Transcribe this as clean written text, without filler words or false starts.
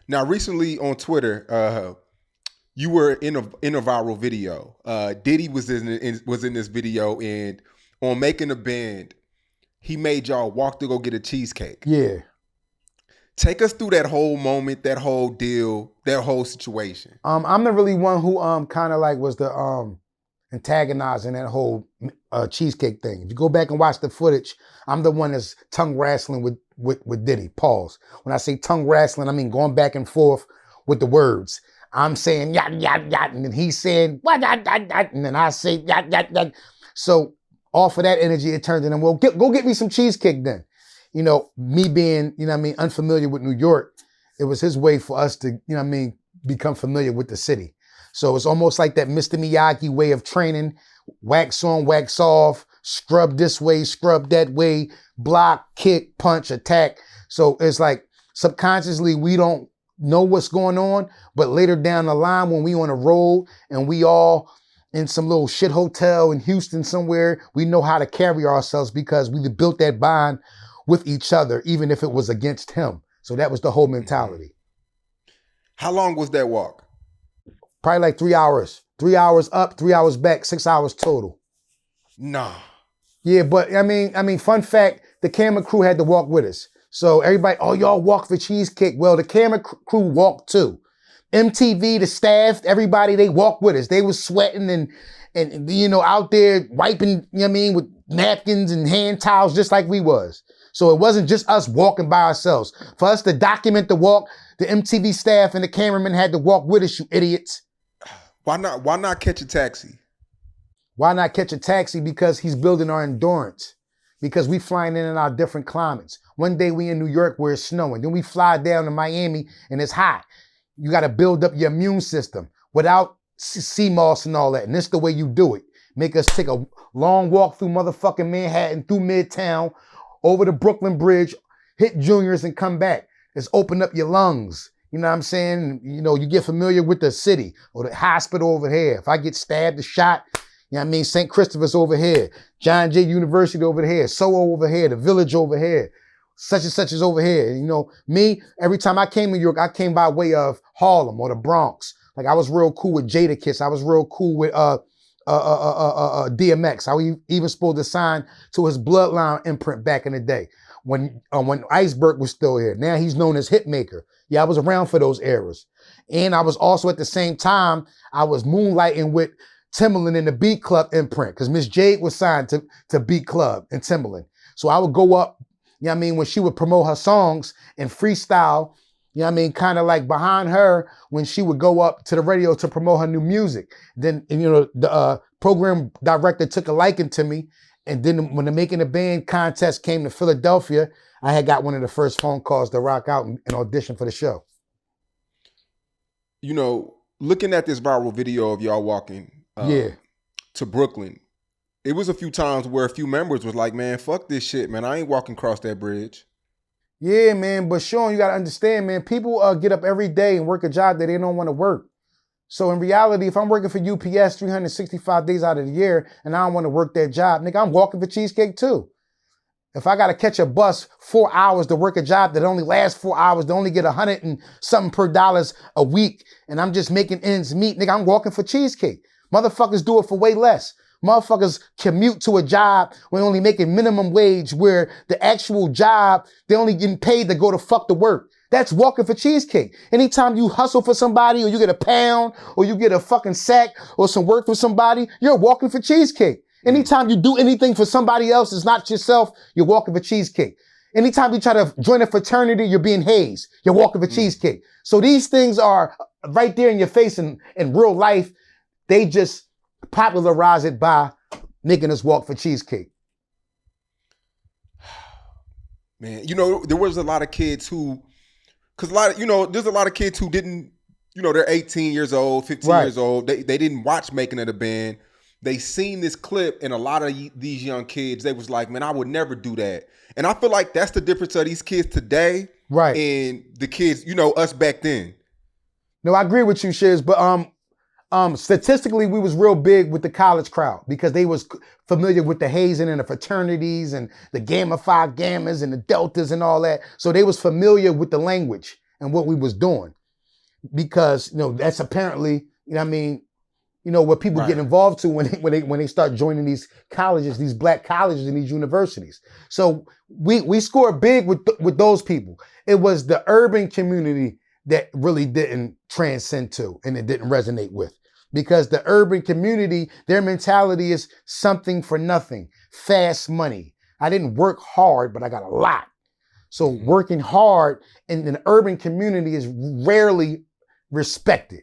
Now, recently on Twitter, you were in a viral video. Diddy was in this video, and on making a band, he made y'all walk to go get a cheesecake. Yeah. Take us through that whole moment, that whole deal, that whole situation. I'm the really one who kind of like was the antagonizing that whole cheesecake thing. If you go back and watch the footage, I'm the one that's tongue wrestling with Diddy. Pause. When I say tongue wrestling, I mean going back and forth with the words. I'm saying yat yat yat, and then he's saying what yat yat yat, and then I say yat yat yat. So off of that energy, it turned into, well, go get me some cheesecake then. You know, me being, you know what I mean, unfamiliar with New York, it was his way for us to, you know what I mean, become familiar with the city. So it's almost like that Mr. Miyagi way of training, wax on, wax off, scrub this way, scrub that way, block, kick, punch, attack. So it's like subconsciously we don't know what's going on, but later down the line when we on a road and we all in some little shit hotel in Houston somewhere, we know how to carry ourselves because we built that bond with each other, even if it was against him. So that was the whole mentality. How long was that walk? Probably like 3 hours. 3 hours up, 3 hours back, 6 hours total. Nah. Yeah, but I mean, fun fact, the camera crew had to walk with us. So everybody, oh, y'all walk for cheesecake. Well, the camera crew walked too. MTV, the staff, everybody, they walked with us. They was sweating and you know, out there wiping, you know what I mean, with napkins and hand towels just like we was. So it wasn't just us walking by ourselves. For us to document the walk, the MTV staff and the cameraman had to walk with us, you idiots. Why not catch a taxi? Why not catch a taxi? Because he's building our endurance. Because we flying in our different climates. One day we in New York where it's snowing. Then we fly down to Miami and it's hot. You got to build up your immune system without sea moss and all that. And this is the way you do it. Make us take a long walk through motherfucking Manhattan, through Midtown, over the Brooklyn Bridge, hit Juniors and come back. It's open up your lungs. You know what I'm saying? You know, you get familiar with the city or the hospital over here. If I get stabbed or shot, you know what I mean? St. Christopher's over here. John Jay University over here. Soho over here. The Village over here. Such and such is over here. You know, me, every time I came to New York, I came by way of Harlem or the Bronx. Like I was real cool with Jadakiss. I was real cool with DMX. I even supposed to sign to his Bloodline imprint back in the day when Iceberg was still here. Now he's known as Hitmaker. Yeah, I was around for those eras. And I was also at the same time, I was moonlighting with Timbaland in the Beat Club imprint because Miss Jade was signed to Beat Club and Timbaland. So I would go up, you know what I mean, when she would promote her songs and freestyle, you know what I mean, kind of like behind her when she would go up to the radio to promote her new music. Then, you know, the program director took a liking to me. And then when the Making a Band contest came to Philadelphia, I had got one of the first phone calls to rock out and audition for the show. You know, looking at this viral video of y'all walking to Brooklyn, it was a few times where a few members was like, man, fuck this shit, man. I ain't walking across that bridge. Yeah, man, but Sean, you got to understand, man, people get up every day and work a job that they don't want to work. So in reality, if I'm working for UPS 365 days out of the year and I don't want to work that job, nigga, I'm walking for cheesecake too. If I got to catch a bus 4 hours to work a job that only lasts 4 hours, to only get $100 and something per dollars a week, and I'm just making ends meet, nigga, I'm walking for cheesecake. Motherfuckers do it for way less. Motherfuckers commute to a job when only making minimum wage where the actual job, they only getting paid to go to fuck to work. That's walking for cheesecake. Anytime you hustle for somebody or you get a pound or you get a fucking sack or some work for somebody, you're walking for cheesecake. Anytime you do anything for somebody else, it's not yourself, you're walking for cheesecake. Anytime you try to join a fraternity, you're being hazed. You're walking for cheesecake. So these things are right there in your face in real life. They just popularize it by making us walk for cheesecake. Man, you know, there was a lot of kids who, because there's a lot of kids who didn't, you know, they're 18 years old, 15 years old. They didn't watch Making It a Band. They seen this clip, and a lot of these young kids, they was like, man, I would never do that. And I feel like that's the difference of these kids today and the kids, you know, us back then. No, I agree with you, Shiz, but Statistically, we was real big with the college crowd because they was familiar with the hazing and the fraternities and the Gamma Phi Gammas and the Deltas and all that. So they was familiar with the language and what we was doing because, that's apparently, what people get involved to when they start joining these colleges, these black colleges and these universities. So we scored big with those people. It was the urban community that really didn't transcend to and it didn't resonate with. Because the urban community, their mentality is something for nothing, fast money. I didn't work hard, but I got a lot. So working hard in an urban community is rarely respected.